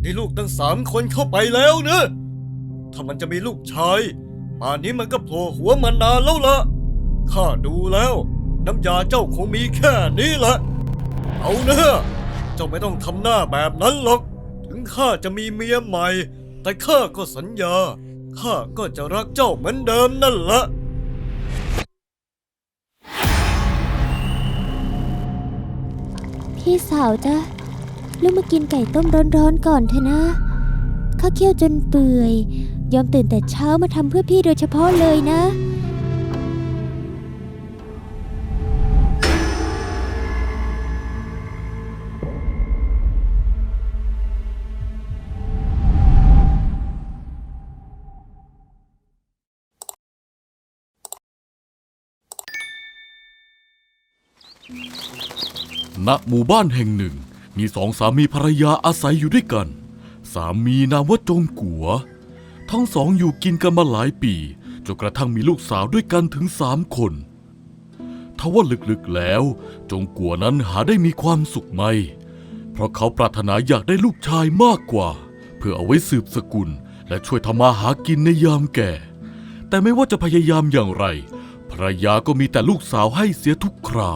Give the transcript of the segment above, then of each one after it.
นี่ลูกตั้ง3 คนเข้าไปแล้วนะถ้ามันจะมีลูกชายป่านนี้มันก็โผล่หัวมานานแล้วล่ะข้าดูแล้วน้ำยาเจ้าคงมีแค่นี้แหละเอานะเจ้าไม่ต้องทำหน้าแบบนั้นหรอกถึงข้าจะมีเมียใหม่แต่ข้าก็สัญญาข้าก็จะรักเจ้าเหมือนเดิมนั่นแหละ พี่สาวจ๊ะลูกมากินไก่ต้มร้อนๆก่อนเถอะนะข้าเคี่ยวจนเปื่อยยอมตื่นแต่เช้ามาทำเพื่อพี่โดยเฉพาะเลยนะณหมู่บ้านแห่งหนึ่งมี2 สามีภรรยาอาศัยอยู่ด้วยกันสามีนามว่าจงกัวทั้ง2อยู่กินกันมาหลายปีจนกระทั่งมีลูกสาวด้วยกันถึง3 คนทว่าลึกๆแล้วจงกัวนั้นหาได้มีความสุขไม่เพราะเขาปรารถนาอยากได้ลูกชายมากกว่าเพื่อเอาไว้สืบสกุลและช่วยทำมาหากินในยามแก่แต่ไม่ว่าจะพยายามอย่างไรภรรยาก็มีแต่ลูกสาวให้เสียทุกครา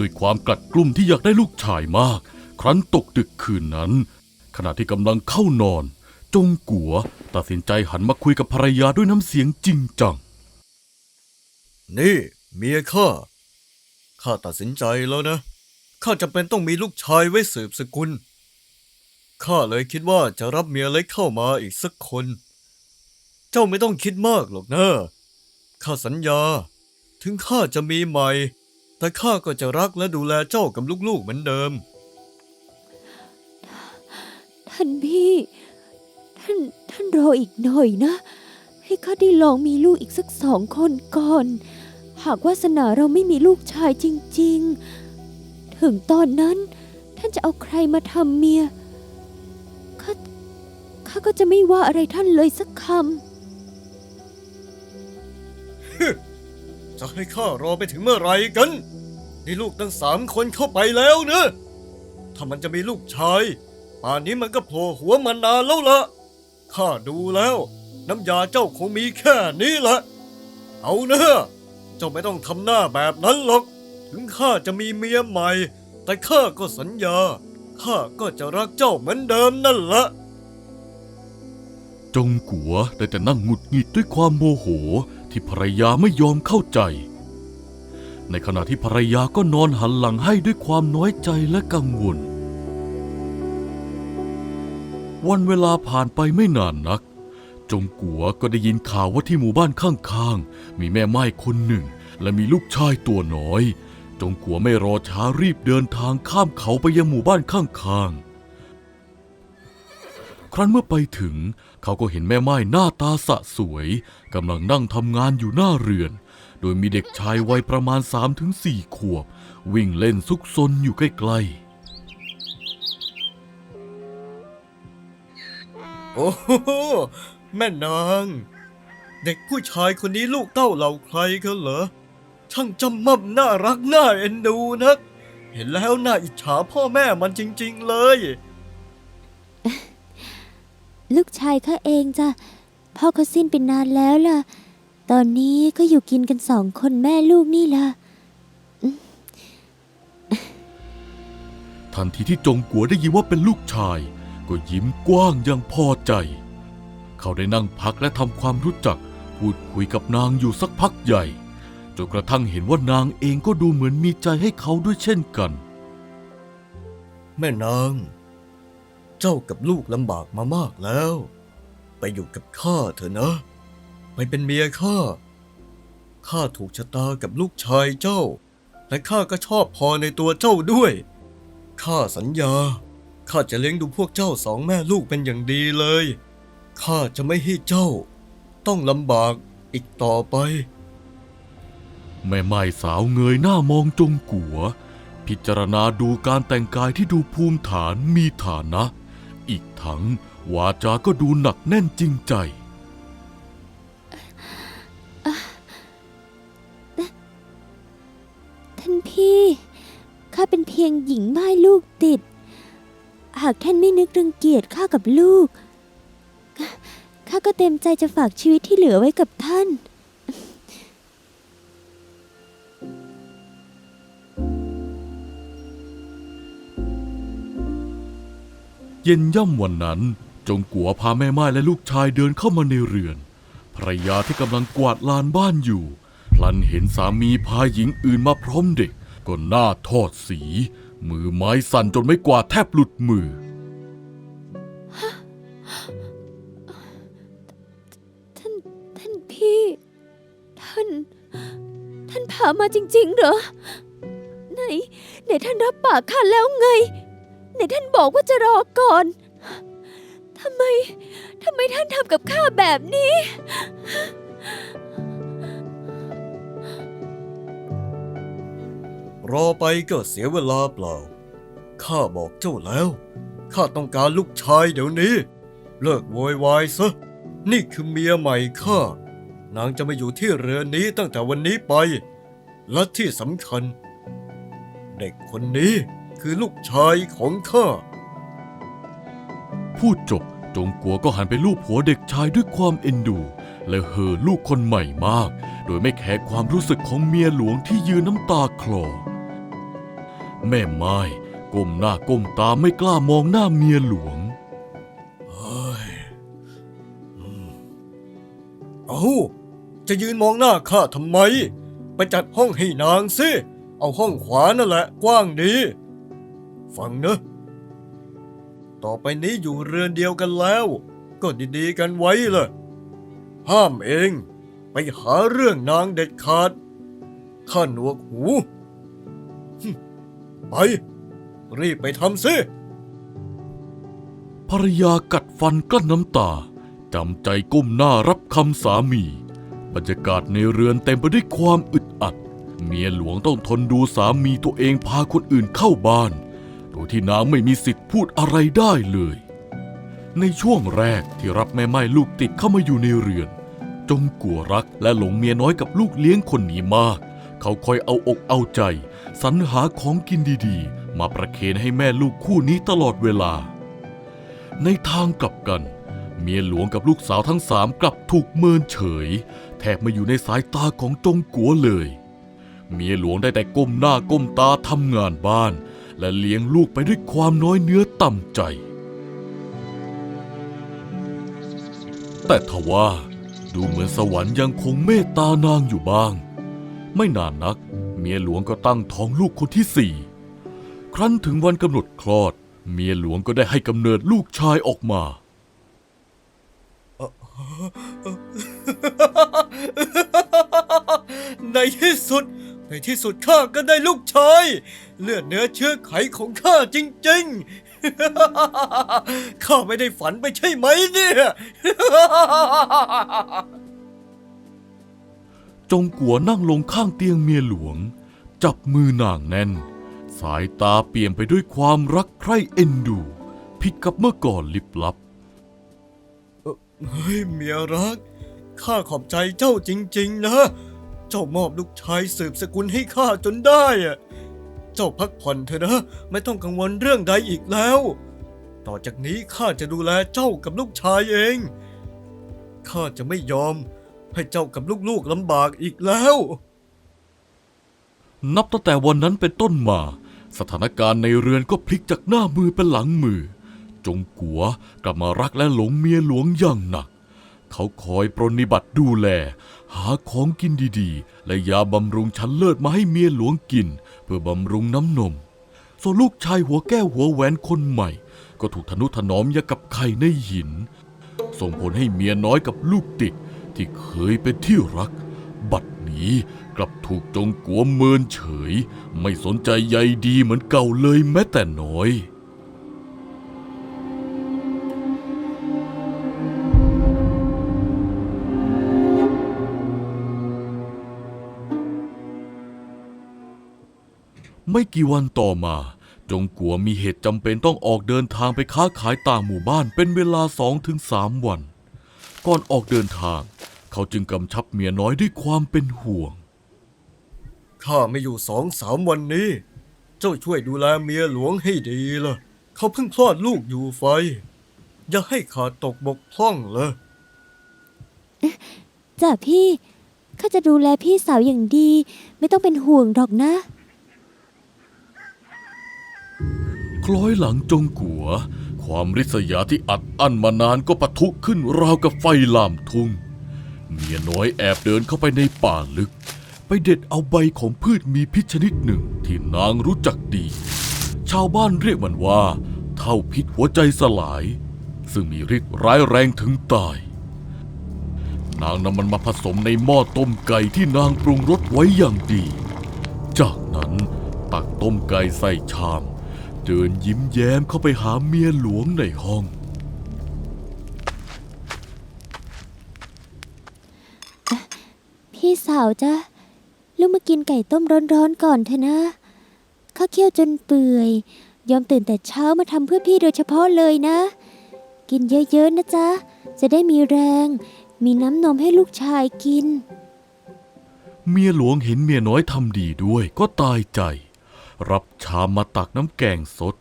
ด้วยความกลัดกลุ้มที่อยากได้ลูกชายมากครั้นตกดึกคืนนั้นขณะที่กำลังเข้านอนจงกัวตัดสินใจหันมาคุยกับภรรยาด้วยน้ำเสียงจริงจังนี่เมียข้าตัดสินใจแล้วนะข้าจำเป็นต้องมีลูกชายไว้สืบสกุลข้าเลยคิดว่าจะรับเมียเล็กเข้ามาอีกสักคน เจ้าไม่ต้องคิดมากหรอกนะข้าสัญญาถึงข้าจะมีใหม่แต่ข้าก็จะรักและดูแลเจ้ากับลูกๆเหมือนเดิมท่านพี่ท่านรออีกหน่อยนะให้ข้าได้ลองมีลูกอีกสัก2 คนก่อนหากวาสนาเราไม่มีลูกชายจริงๆถึงตอนนั้นท่านจะเอาใครมาทำเมียข้าก็จะไม่ว่าอะไรท่านเลยสักคำ จะให้ข้ารอไปถึงเมื่อไหร่กันนี่ลูกตั้ง3 คนเข้าไปแล้วนะถ้ามันจะมีลูกชายป่านนี้มันก็โผล่หัวมานานแล้วล่ะข้าดูแล้วน้ำยาเจ้าคงมีแค่นี้แหละเอานะเจ้าไม่ต้องทำหน้าแบบนั้นหรอกถึงข้าจะมีเมียใหม่แต่ข้าก็สัญญาข้าก็จะรักเจ้าเหมือนเดิมนั่นแหละจงกัวได้แต่นั่งหงุดหงิดด้วยความโมโหที่ภรรยาไม่ยอมเข้าใจในขณะที่ภรรยาก็นอนหันหลังให้ด้วยความน้อยใจและกังวลวันเวลาผ่านไปไม่นานนักจงกัวก็ได้ยินข่าวว่าที่หมู่บ้านข้างๆมีแม่ไม้คนหนึ่งและมีลูกชายตัวน้อยจงกัวไม่รอช้ารีบเดินทางข้ามเขาไปยังหมู่บ้านข้างๆครั้นเมื่อไปถึงเขาก็เห็นแม่ไม้หน้าตาสะสวยกำลังนั่งทำงานอยู่หน้าเรือนโดยมีเด็กชายวัยประมาณ 3-4 ขวบวิ่งเล่นซุกซนอยู่ใกล้ๆโอ้โหแม่นางเด็กผู้ชายคนนี้ลูกเต้าเหล่าใครกันเหรอช่างจำม่ำน่ารักน่าเอ็นดูนักเห็นแล้วน่าอิจฉาพ่อแม่มันจริงๆเลยลูกชายข้าเองจ้ะพ่อเขาสิ้นไปนานแล้วล่ะตอนนี้ก็อยู่กินกัน2 คนแม่ลูกนี่ล่ะทันทีที่จงกัวได้ยินว่าเป็นลูกชายก็ยิ้มกว้างอย่างพอใจเขาได้นั่งพักและทำความรู้จักพูดคุยกับนางอยู่สักพักใหญ่จนกระทั่งเห็นว่านางเองก็ดูเหมือนมีใจให้เขาด้วยเช่นกันแม่นางเจ้ากับลูกลำบากมามากแล้วไปอยู่กับข้าเถอะนะไปเป็นเมียข้าถูกชะตากับลูกชายเจ้าและข้าก็ชอบพอในตัวเจ้าด้วยข้าสัญญาข้าจะเลี้ยงดูพวกเจ้า2 แม่ลูกเป็นอย่างดีเลยข้าจะไม่ให้เจ้าต้องลำบากอีกต่อไปแม่ไม้สาวเงยหน้ามองจงกัวพิจารณาดูการแต่งกายที่ดูภูมิฐานมีฐานะอีกทั้งวาจาก็ดูหนักแน่นจริงใจ ท่านพี่ข้าเป็นพี่ พียงหญิงม่ายลูกติด หากท่านไม่นึกรังเกียจข้ากับลูก ข้าก็เต็มใจจะฝากชีวิตที่เหลือไว้กับท่าน เย็นย่ำวันนั้นจงกัวพาแม่ไม้และลูกชายเดินเข้ามาในเรือนภรรยาที่กำลังกวาดลานบ้านอยู่พลันเห็นสามีพาหญิงอื่นมาพร้อมเด็กก็หน้าทอดสี มือไม้สั่นจนไม้กวาดแทบหลุดมือ ท่านพี่ ท่านพามาจริงๆเหรอ ไหนท่านรับปากข้าแล้วไง ไหนท่านบอกว่าจะรอก่อน ทำไมท่านทำกับข้าแบบนี้ รอไปก็เสียเวลาเปล่า ข้าบอกเจ้าแล้ว ข้าต้องการลูกชายเดี๋ยวนี้ เลิกโวยวายซะ นี่คือเมียใหม่ข้า นางจะมาอยู่ที่เรือนนี้ตั้งแต่วันนี้ไป และที่สำคัญ เด็กคนนี้คือลูกชายของข้า พูดจบจงกัวก็หันไปลูบหัวเด็กชายด้วยความเอ็นดู และเห่อลูกคนใหม่มาก โดยไม่แคร์ความรู้สึกของเมียหลวงที่ยืนน้ำตาคลอ แม่ไม้ก้มหน้าก้มตาไม่กล้ามองหน้าเมียหลวง เอาจะยืนมองหน้าข้าทำไม ไปจัดห้องให้นางสิ เอาห้องขวานั่นแหละกว้างดี ฟังนะ ต่อไปนี้อยู่เรือนเดียวกันแล้ว ก็ดีๆกันไว้ล่ะ ห้ามเองไปหาเรื่องนางเด็ดขาด ข้าหนวกหู ไป รีบไปทำสิ ภรรยากัดฟันกลั้นน้ำตาจำใจก้มหน้ารับคำสามีบรรยากาศในเรือนเต็มไปด้วยความอึดอัดเมียหลวงต้องทนดูสามีตัวเองพาคนอื่นเข้าบ้านโดยที่นางไม่มีสิทธิ์พูดอะไรได้เลยในช่วงแรกที่รับแม่ไม้ลูกติดเข้ามาอยู่ในเรือนจงกัวรักและหลงเมียน้อยกับลูกเลี้ยงคนนี้มากเขาคอยเอาอกเอาใจสรรหาของกินดีๆมาประเคนให้แม่ลูกคู่นี้ตลอดเวลาในทางกลับกันเมียหลวงกับลูกสาวทั้งสามกลับถูกเมินเฉยแทบไม่อยู่ในสายตาของจงกัวเลยเมียหลวงได้แต่ก้มหน้าก้มตาทำงานบ้านและเลี้ยงลูกไปด้วยความน้อยเนื้อต่ำใจแต่ทว่าดูเหมือนสวรรค์ยังคงเมตตานางอยู่บ้างไม่นานนักเมียหลวงก็ตั้งท้องลูกคนที่สี่ครั้นถึงวันกำหนดคลอดเมียหลวงก็ได้ให้กำเนิดลูกชายออกมาในที่สุดข้าก็ได้ลูกชาย เลือดเนื้อเชื้อไขของข้าจริงๆ ข้าไม่ได้ฝันไปใช่ไหมเนี่ย จงกัวนั่งลงข้างเตียงเมียหลวงจับมือนางแน่นสายตาเปี่ยมไปด้วยความรักใคร่เอ็นดูผิดกับเมื่อก่อนลิบลับเฮ้ยเมียรัก ข้าขอบใจเจ้าจริงๆนะ เจ้ามอบลูกชายสืบสกุลให้ข้าจนได้อะเจ้าพักผ่อนเถอะนะ ไม่ต้องกังวลเรื่องใดอีกแล้ว ต่อจากนี้ข้าจะดูแลเจ้ากับลูกชายเอง ข้าจะไม่ยอมให้เจ้ากับลูกๆลำบากอีกแล้ว นับตั้งแต่วันนั้นเป็นต้นมาสถานการณ์ในเรือนก็พลิกจากหน้ามือเป็นหลังมือจงกัวกลับมารักและหลงเมียหลวงอย่างหนักเขาคอยปรนนิบัติดูแลหาของกินดีๆและยาบำรุงชั้นเลิศมาให้เมียหลวงกินเพื่อบำรุงน้ำนมส่วนลูกชายหัวแก้วหัวแหวนคนใหม่ก็ถูกทนุถนอมอย่างกับไข่ในหินส่งผลให้เมียน้อยกับลูกติดที่เคยเป็นที่รักบัดนี้กลับถูกจงกัวเมินเฉยไม่สนใจใยดีเหมือนเก่าเลยแม้แต่น้อยไม่กี่วันต่อมาจงกัวมีเหตุจำเป็นต้องออกเดินทางไปค้าขายต่างหมู่บ้านเป็นเวลา 2-3 วันก่อนออกเดินทางเขาจึงกำชับเมียน้อยด้วยความเป็นห่วงข้าไม่อยู่2-3 วันนี้ เจ้าช่วยดูแลเมียหลวงให้ดีล่ะเขาเพิ่งคลอดลูกอยู่ไฟ อย่าให้ขาดตกบกพร่องเลย จ้ะพี่ข้าจะดูแลพี่สาวอย่างดี ไม่ต้องเป็นห่วงหรอกนะ คล้อยหลังจงกัว ความริษยาที่อัดอั้นมานานก็ปะทุขึ้นราวกับไฟลามทุ่ง เมียน้อยแอบเดินเข้าไปในป่าลึก ไปเด็ดเอาใบของพืชมีพิษชนิดหนึ่งที่นางรู้จักดี ชาวบ้านเรียกมันว่าเท่าพิษหัวใจสลาย ซึ่งมีฤทธิ์ร้ายแรงถึงตาย นางนำมันมาผสมในหม้อต้มไก่ที่นางปรุงรสไว้อย่างดี จากนั้นตักต้มไก่ใส่ชามเดินยิ้มแย้มเข้าไปหาเมียหลวงในห้อง พี่สาวจ้ะลูกมากินไก่ต้มร้อนๆก่อนเถอะนะข้าเคี่ยวจนเปื่อยยอมตื่นแต่เช้ามาทำเพื่อพี่โดยเฉพาะเลยนะ กินเยอะๆนะจ๊ะจะได้มีแรง มีน้ำนมให้ลูกชายกิน เมียหลวงเห็นเมียน้อยทำดีด้วยก็ตายใจ รับชามมาตักน้ำแกงสด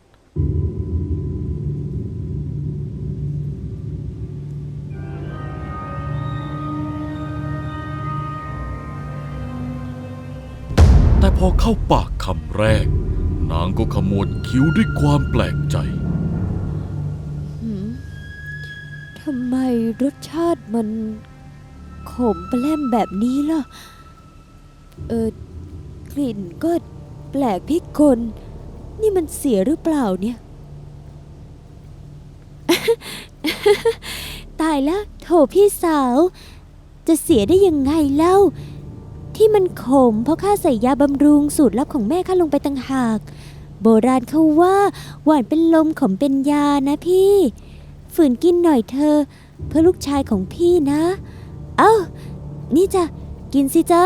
แต่พอเข้าปากคำแรก นางก็ขมวดคิ้วด้วยความแปลกใจ ทำไมรสชาติมันขมแปร่มแบบนี้ล่ะ กลิ่นก็แปลกพิกล นี่มันเสียหรือเปล่าเนี่ย ตายแล้วโถพี่สาว จะเสียได้ยังไงเล่า ที่มันขมเพราะข้าใส่ยาบำรุงสูตรลับของแม่ข้าลงไปต่างหาก โบราณเขาว่าหวานเป็นลมขมเป็นยานะพี่ ฝืนกินหน่อยเธอเพื่อลูกชายของพี่นะ เอ้า นี่จ้ะกินสิจ๊ะ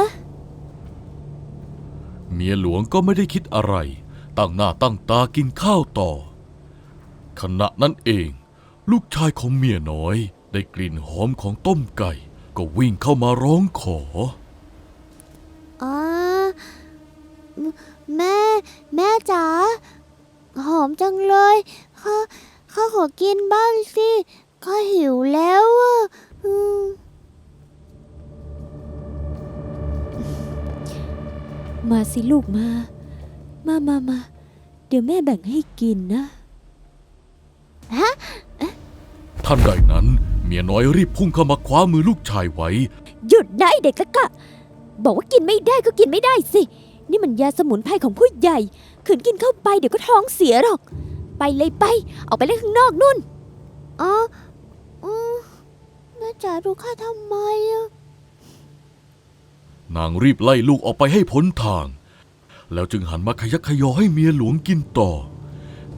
เมียหลวงก็ไม่ได้คิดอะไร ตั้งหน้าตั้งตากินข้าวต่อ ขณะนั้นเอง ลูกชายของเมียน้อยได้กลิ่นหอมของต้มไก่ ก็วิ่งเข้ามาร้องขอ อ๋อแม่จ๋าหอมจังเลยข้าขอกินบ้างสิข้าหิวแล้วอ่ะมาสิลูกมาเดี๋ยวแม่แบ่งให้กินนะฮะ ทันใดนั้นเมียน้อยรีบพุ่งเข้ามาคว้ามือลูกชายไว้ หยุดได้เด็กกะบอกว่ากินไม่ได้ก็กินไม่ได้สินี่มันยาสมุนไพรของผู้ใหญ่ขืนกินเข้าไปเดี๋ยวก็ท้องเสียหรอกไปเลยไปออกไปเล่นข้างนอกนู่นอ๋อแม่จ๋าดูข้าทำไมอะ นางรีบไล่ลูกออกไปให้พ้นทาง แล้วจึงหันมาขยักขยอให้เมียหลวงกินต่อ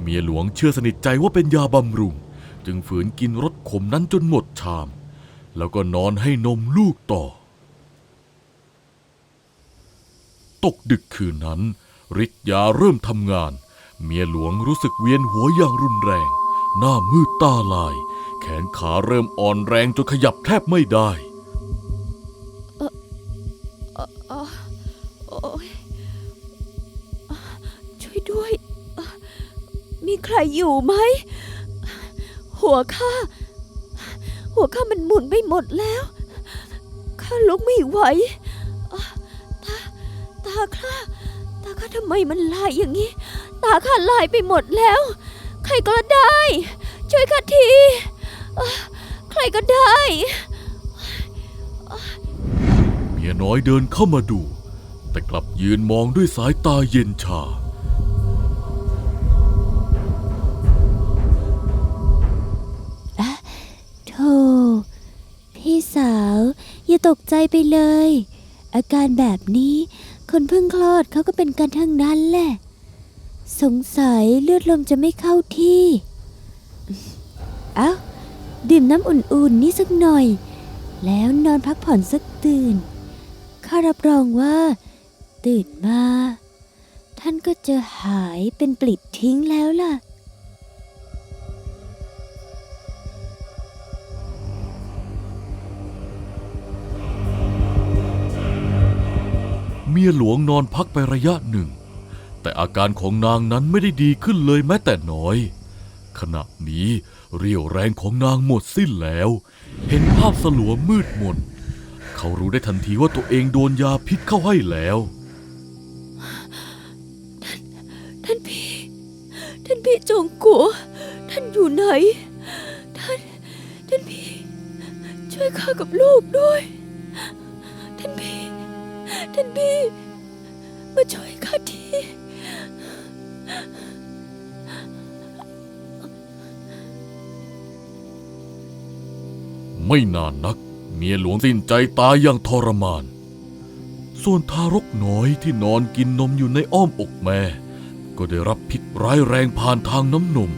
เมียหลวงเชื่อสนิทใจว่าเป็นยาบำรุง จึงฝืนกินรสขมนั้นจนหมดชาม แล้วก็นอนให้นมลูกต่อ ตกดึกคืนนั้นฤทธิ์ยาเริ่มทำงาน เมียหลวงรู้สึกเวียนหัวอย่างรุนแรง หน้ามืดตาลาย แขนขาเริ่มอ่อนแรงจนขยับแทบไม่ได้ ช่วยด้วยมีใครอยู่ไหมหัวข้ามันหมุนไปหมดแล้วข้าลุกไม่ไหวตาข้าทำไมมันลายอย่างนี้ตาข้าลายไปหมดแล้วใครก็ได้ ช่วยข้าทีใครก็ได้ เมียน้อยเดินเข้ามาดู แต่กลับยืนมองด้วยสายตาเย็นชา โธ่พี่สาวอย่าตกใจไปเลย อาการแบบนี้คนเพิ่งคลอดเขาก็เป็นกันทั้งนั้นแหละสงสัยเลือดลมจะไม่เข้าที่เอ้าดื่มน้ำอุ่นๆนี่สักหน่อยแล้วนอนพักผ่อนสักตื่นข้ารับรองว่าตื่นมาท่านก็จะหายเป็นปลิดทิ้งแล้วล่ะ เมียหลวงนอนพักไประยะหนึ่ง แต่อาการของนางนั้นไม่ได้ดีขึ้นเลยแม้แต่น้อย ขณะนี้เรี่ยวแรงของนางหมดสิ้นแล้ว เห็นภาพสลัวมืดมน เขารู้ได้ทันทีว่าตัวเองโดนยาพิษเข้าให้แล้ว ท่านพี่จงกัวท่านอยู่ไหนท่านพี่ช่วยข้ากับลูกด้วยท่านพี่มาช่วยข้าที ไม่นานนักเมียหลวงสิ้นใจตายอย่างทรมาน ส่วนทารกน้อยที่นอนกินนมอยู่ในอ้อมอกแม่ ก็ได้รับพิษร้ายแรงผ่านทางน้ำนม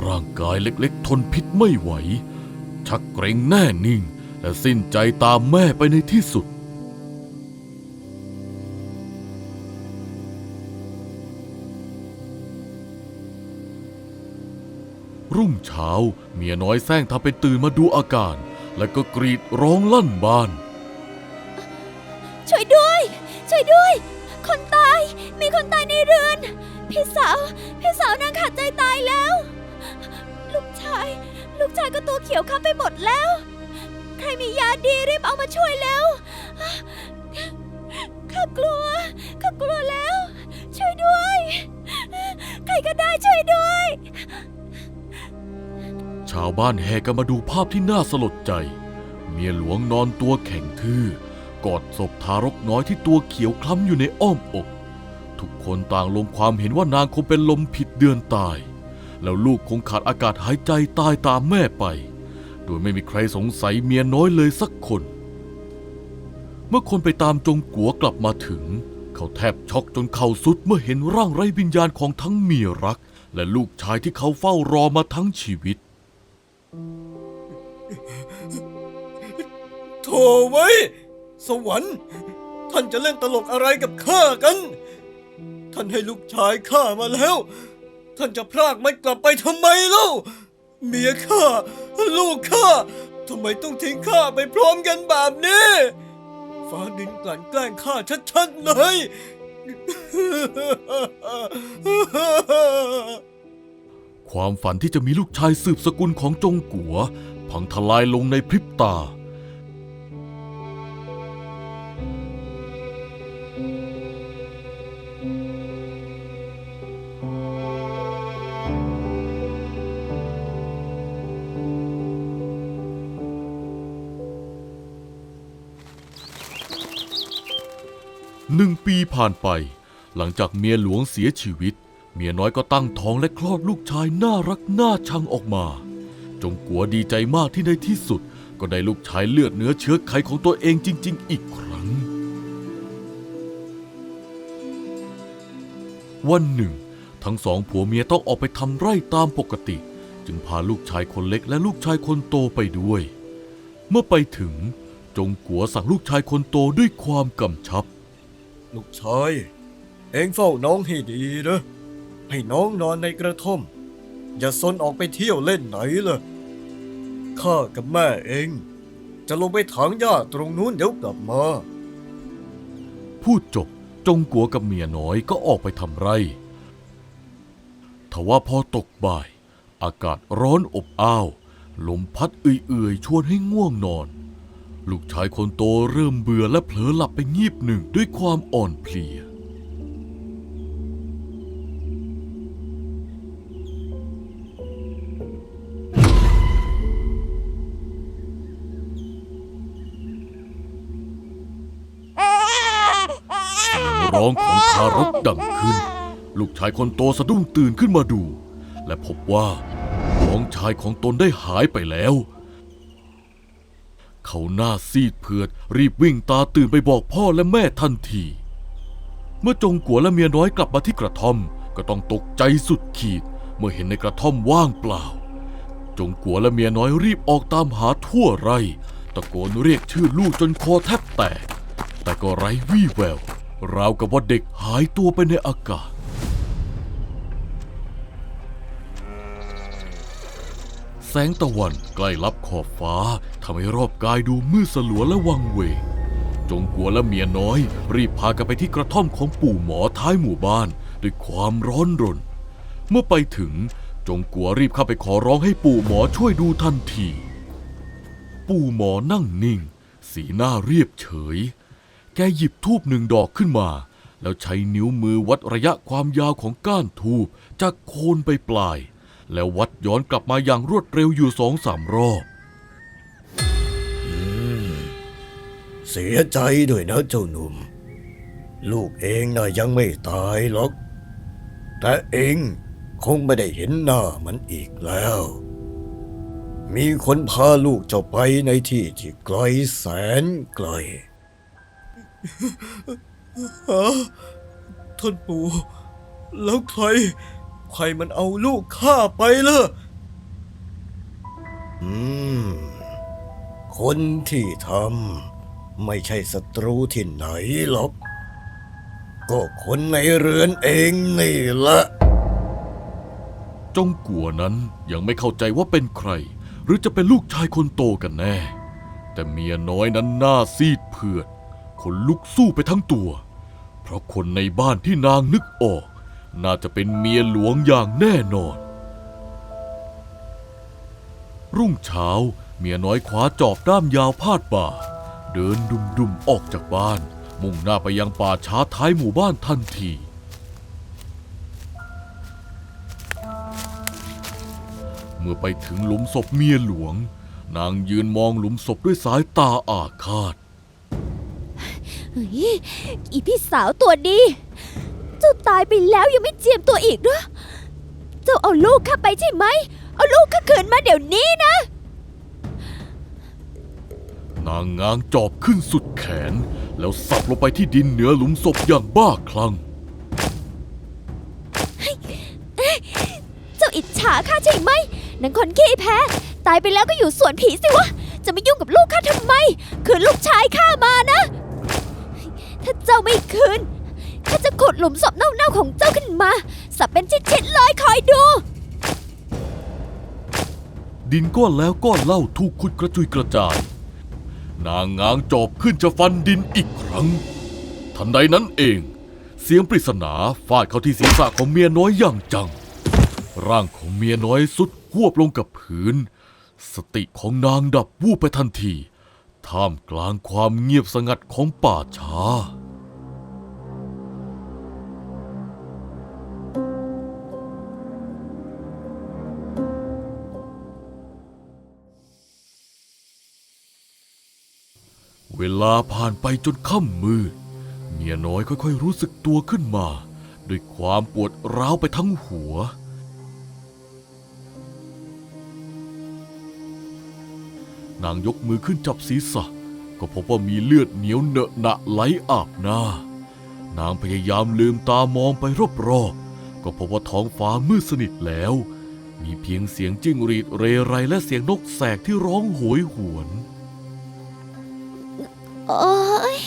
ร่างกายเล็กๆทนพิษไม่ไหว ชักเกร็งแน่นิ่งและสิ้นใจตามแม่ไปในที่สุด รุ่งเช้าเมียน้อยแซงทำเป็นตื่นมาดูอาการ แล้วก็กรีดร้องลั่นบ้าน ช่วยด้วย คนตายมีคนตายในเรือนพี่สาวนางขาดใจตายแล้ว ลูกชายก็ตัวเขียวค้ำไปหมดแล้ว ใครมียาดีรีบเอามาช่วยแล้วข้ากลัวแล้ว ช่วยด้วย ใครก็ได้ช่วยด้วย ชาวบ้านแห่กันมาดูภาพที่น่าสลดใจ เมียหลวงนอนตัวแข็งทื่อกอดศพทารกน้อยที่ตัวเขียวคล้ำอยู่ในอ้อมอก ทุกคนต่างลงความเห็นว่านางคงเป็นลมผิดเดือนตาย แล้วลูกคงขาดอากาศหายใจตายตามแม่ไป โดยไม่มีใครสงสัยเมียน้อยเลยสักคน เมื่อคนไปตามจงกัวกลับมาถึง เขาแทบช็อกจนเข่าสุดเมื่อเห็นร่างไร้วิญญาณของทั้งเมียรัก และลูกชายที่เขาเฝ้ารอมาทั้งชีวิต โถ่ไว้ยสวรรค์ท่านจะเล่นตลกอะไรกับข้ากัน ท่านให้ลูกชายข้ามาแล้ว ท่านจะพรากมันกลับไปทำไมเล่า เมียข้าลูกข้าทำไมต้องทิ้งข้าไปพร้อมกันแบบนี้ฟ้าดินกลั่นแกล้งข้าชัดๆเลย ความฝันที่จะมีลูกชายสืบสกุลของจงกัวพังทลายลงในพริบตา 1 ปีผ่านไป หลังจากเมียหลวงเสียชีวิต เมียน้อยก็ตั้งท้องและคลอดลูกชายน่ารักน่าชังออกมา จงกัวดีใจมากที่ในที่สุดก็ได้ลูกชายเลือดเนื้อเชื้อไขของตัวเองจริงๆอีกครั้ง วันหนึ่งทั้งสองผัวเมียต้องออกไปทำไร่ตามปกติ จึงพาลูกชายคนเล็กและลูกชายคนโตไปด้วย เมื่อไปถึงจงกัวสั่งลูกชายคนโตด้วยความกำชับ ลูกชาย เองเฝ้าน้องให้ดีนะให้น้องนอนในกระท่อม อย่าซนออกไปเที่ยวเล่นไหนเลยข้ากับแม่เอง จะลงไปถางหญ้าตรงนู้นเดี๋ยวกลับมา พูดจบจงกัวกับเมียน้อยก็ออกไปทำไร่ทว่าพอตกบ่าย อากาศร้อนอบอ้าวลมพัดเอื่อยๆชวนให้ง่วงนอน ลูกชายคนโตเริ่มเบื่อและเผลอหลับไปงีบหนึ่งด้วยความอ่อนเพลีย ร้องของทารกดังขึ้น ลูกชายคนโตสะดุ้งตื่นขึ้นมาดู และพบว่าน้องชายของตนได้หายไปแล้ว เขาหน้าซีดเผือดรีบวิ่งตาตื่นไปบอกพ่อและแม่ทันที เมื่อจงกัวและเมียน้อยกลับมาที่กระท่อมก็ต้องตกใจสุดขีดเมื่อเห็นในกระท่อมว่างเปล่า จงกัวและเมียน้อยรีบออกตามหาทั่วไร่ตะโกนเรียกชื่อลูกจนคอแทบแตกแต่ก็ไร้วี่แววราวกับว่าเด็กหายตัวไปในอากาศ แสงตะวันใกล้ลับขอบฟ้าทำให้รอบกายดูมืดสลัวและวังเวงจงกัวและเมียน้อยรีบพากันไปที่กระท่อมของปู่หมอท้ายหมู่บ้าน ด้วยความร้อนรน เมื่อไปถึงจงกัวรีบเข้าไปขอร้องให้ปู่หมอช่วยดูทันที ปู่หมอนั่งนิ่ง สีหน้าเรียบเฉย แกหยิบธูป1 ดอกขึ้นมาแล้วใช้นิ้วมือวัดระยะความยาวของก้านธูปจากโคนไปปลายแล้ววัดย้อนกลับมาอย่างรวดเร็วอยู่2-3 รอบ เสียใจด้วยนะเจ้าหนุ่ม ลูกเองน่ะยังไม่ตายหรอก แต่เองคงไม่ได้เห็นหน้ามันอีกแล้ว มีคนพาลูกเจ้าไปในที่ที่ไกลแสนไกล ท่านปู่ แล้วใครมันเอาลูกข้าไปล่ะ คนที่ทำไม่ใช่ศัตรูที่ไหนหรอก ก็คนในเรือนเองนี่ละ จงกัวนั้นยังไม่เข้าใจว่าเป็นใคร หรือจะเป็นลูกชายคนโตกันแน่ แต่เมียน้อยนั้นหน้าซีดเผือดขนลุกสู้ไปทั้งตัว เพราะคนในบ้านที่นางนึกออกน่าจะเป็นเมียหลวงอย่างแน่นอน รุ่งเช้าเมียน้อยคว้าจอบด้ามยาวพาดบ่าเดินดุมๆออกจากบ้านมุ่งหน้าไปยังป่าช้าท้ายหมู่บ้านทันที เมื่อไปถึงหลุมศพเมียหลวงนางยืนมองหลุมศพด้วยสายตาอาฆาต เฮ้ยอีพี่สาวตัวดี เจ้าตายไปแล้วยังไม่เจียมตัวอีกเหรอ เจ้าเอาลูกข้าไปใช่ไหม เอาลูกข้าคืนมาเดี๋ยวนี้นะ นางง้างจอบขึ้นสุดแขนแล้วสับลงไปที่ดินเหนือหลุมศพอย่างบ้าคลั่ง เจ้าอิจฉาข้าใช่ไหมนางคนขี้แพ้ ตายไปแล้วก็อยู่สวนผีสิวะ จะไม่ยุ่งกับลูกข้าทำไม คืนลูกชายข้ามานะ ถ้าเจ้าไม่คืนข้าจะขุดหลุมศพเน่าๆของเจ้าขึ้นมา สับเป็นชิ้นๆเลยคอยดู ดินก้อนแล้วก้อนเล่าถูกขุดกระจุยกระจาย นางง้างจอบขึ้นจะฟันดินอีกครั้ง ทันใดนั้นเอง เสียงปริศนาฟาดเข้าที่ศีรษะของเมียน้อยอย่างจัง ร่างของเมียน้อยสุดหวบลงกับพื้น สติของนางดับวูบไปทันทีท่ามกลางความเงียบสงัดของป่าช้า เวลาผ่านไปจนค่ำมืดเมียน้อยค่อยๆรู้สึกตัวขึ้นมาด้วยความปวดร้าวไปทั้งหัวนางยกมือขึ้นจับศีรษะก็พบว่ามีเลือดเหนียวเหนอะหนะไหลอาบหน้านางพยายามลืมตามองไปรอบๆก็พบว่าท้องฟ้ามืดสนิทแล้วมีเพียงเสียงจิ้งหรีดเรไรและเสียงนกแสกที่ร้องโหยหวน โอ๊ย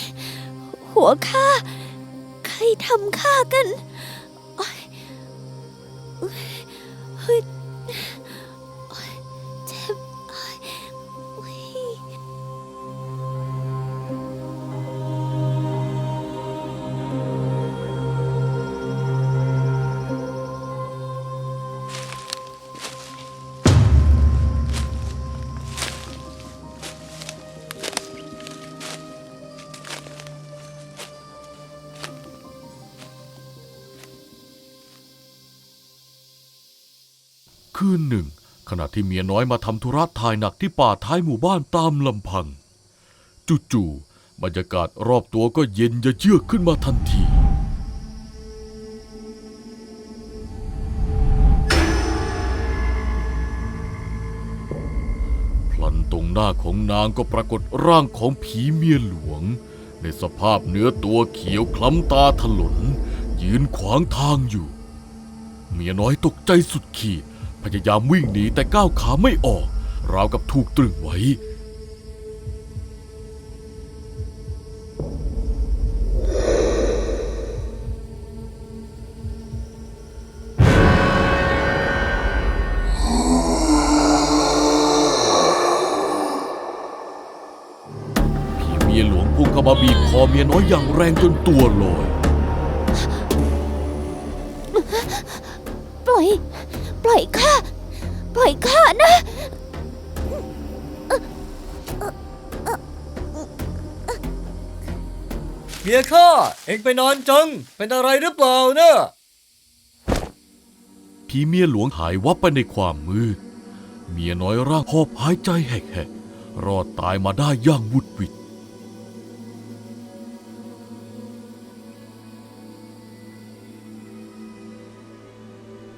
หัวข้าใครทำข้ากันโอ๊ยเฮ้ยโอ๊ยเจ็บโอ๊ยโอ๊ยคืนหนึ่งขณะที่เมียน้อยมาทำธุระถ่ายหนักที่ป่าท้ายหมู่บ้านตามลำพังจู่ๆบรรยากาศรอบตัวก็เย็นเยือกขึ้นมาทันทีพลันตรงหน้าของนางก็ปรากฏร่างของผีเมียหลวงในสภาพเนื้อตัวเขียวคล้ำตาถลนยืนขวางทางอยู่เมียน้อยตกใจสุดขีดพยายามวิ่งหนีแต่ก้าวขาไม่ออกราวกับถูกตรึงไว้ผีเมียหลวงพุ่งเข้ามาบีบคอเมียน้อยอย่างแรงจนตัวลอย ปล่อยข้า ปล่อยข้านะ เมียข้าเอ็งไปนอนจัง เป็นอะไรหรือเปล่านะ ผีเมียหลวงหายวับไปในความมืด เมียน้อยร่างหอบหายใจแหกๆรอดตายมาได้อย่างวุดวิด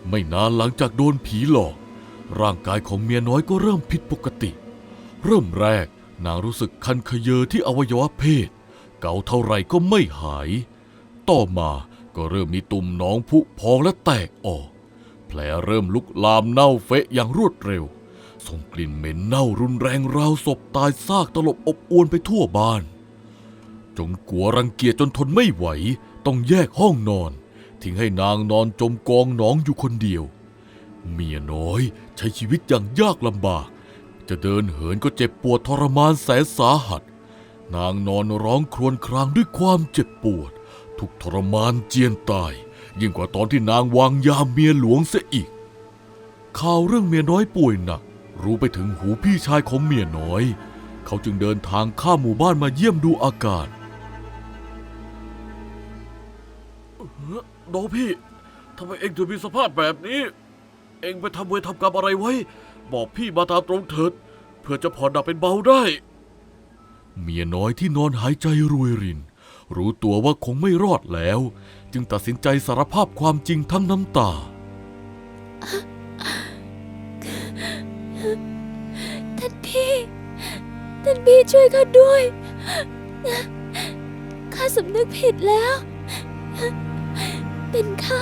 ไม่นานหลังจากโดนผีหลอก ร่างกายของเมียน้อยก็เริ่มผิดปกติ เริ่มแรกนางรู้สึกคันเขยอที่อวัยวะเพศ เกาเท่าไรก็ไม่หาย ต่อมาก็เริ่มมีตุ่มหนองพุพองและแตกออก แผลเริ่มลุกลามเน่าเฟะอย่างรวดเร็ว ส่งกลิ่นเหม็นเน่ารุนแรงราวศพตายซากตลบอบอวนไปทั่วบ้าน จงกัวรังเกียจจนทนไม่ไหว ต้องแยกห้องนอน ทิ้งให้นางนอนจมกองหนองอยู่คนเดียว เมียน้อยใช้ชีวิตอย่างยากลำบาก จะเดินเหินก็เจ็บปวดทรมานแสนสาหัส นางนอนร้องครวญครางด้วยความเจ็บปวด ทุกทรมานเจียนตาย ยิ่งกว่าตอนที่นางวางยาเมียหลวงเสียอีก ข่าวเรื่องเมียน้อยป่วยหนัก รู้ไปถึงหูพี่ชายของเมียน้อย เขาจึงเดินทางข้ามหมู่บ้านมาเยี่ยมดูอาการน้องพี่ทำไมเอ็งถึงมีสภาพแบบนี้ เอ็งไปทำเวรทำกรรมอะไรไว้ บอกพี่มาตามตรงเถิด เพื่อจะผ่อนหนักเป็นเบาได้ เมียน้อยที่นอนหายใจรวยริน รู้ตัวว่าคงไม่รอดแล้ว จึงตัดสินใจสารภาพความจริงทั้งน้ำตา ท่านพี่ช่วยข้าด้วย ข้าสำนึกผิดแล้ว เป็นข้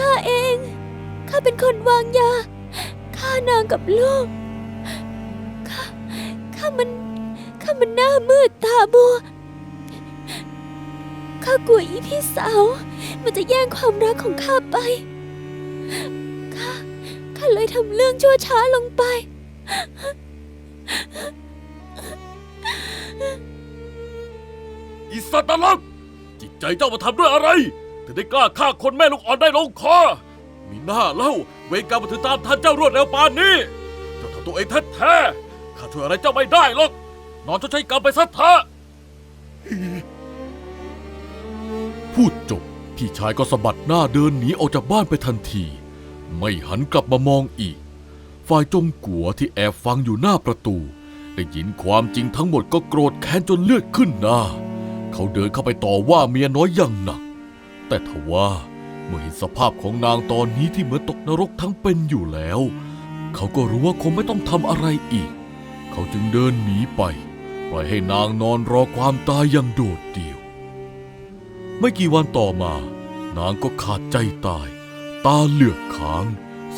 าเอง ข้าเป็นคนวางยา ฆ่านางกับลูก ข้ามันหน้ามืดตาบัว ข้ากลัวอีพี่สาว มันจะแย่งความรักของข้าไป ข้าเลยทำเรื่องชั่วช้าลงไป อีสัตว์นรกจิตใจเจ้ามาทำด้วยอะไรถึงได้กล้าฆ่าคนแม่ลูกอ่อนได้ลงคอ มีหน้าเล่าเวรกรรมมาถึงตามทันเจ้ารวดเร็วปานนี้เจ้าทำตัวเองแท้ๆข้าช่วยอะไรเจ้าไม่ได้หรอกนอนชดใช้กรรมไปซะเถอะพูดจบพี่ชายก็สะบัดหน้าเดินหนีออกจากบ้านไปทันที ไม่หันกลับมามองอีก ฝ่ายจงกัวที่แอบฟังอยู่หน้าประตูได้ยินความจริงทั้งหมดก็โกรธแค้นจนเลือดขึ้นหน้า เขาเดินเข้าไปต่อว่าเมียน้อยอย่างหนัก แต่ทว่าเมื่อเห็นสภาพของนางตอนนี้ที่เหมือนตกนรกทั้งเป็นอยู่แล้ว เขาก็รู้ว่าคงไม่ต้องทำอะไรอีก เขาจึงเดินหนีไปปล่อยให้นางนอนรอความตายอย่างโดดเดี่ยว ไม่กี่วันต่อมานางก็ขาดใจตาย ตาเหลือกค้าง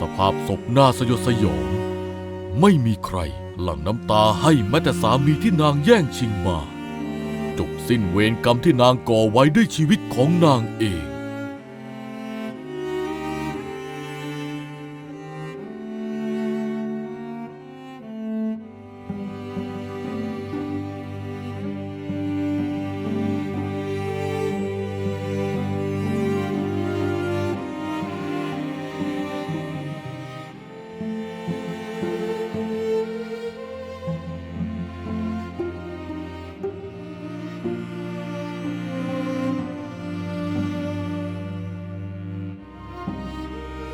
สภาพศพหน้าสยดสยอง ไม่มีใครหลั่งน้ำตาให้แม้แต่สามีที่นางแย่งชิงมาจบสิ้นเวรกรรมที่นางก่อไว้ด้วยชีวิตของนางเอง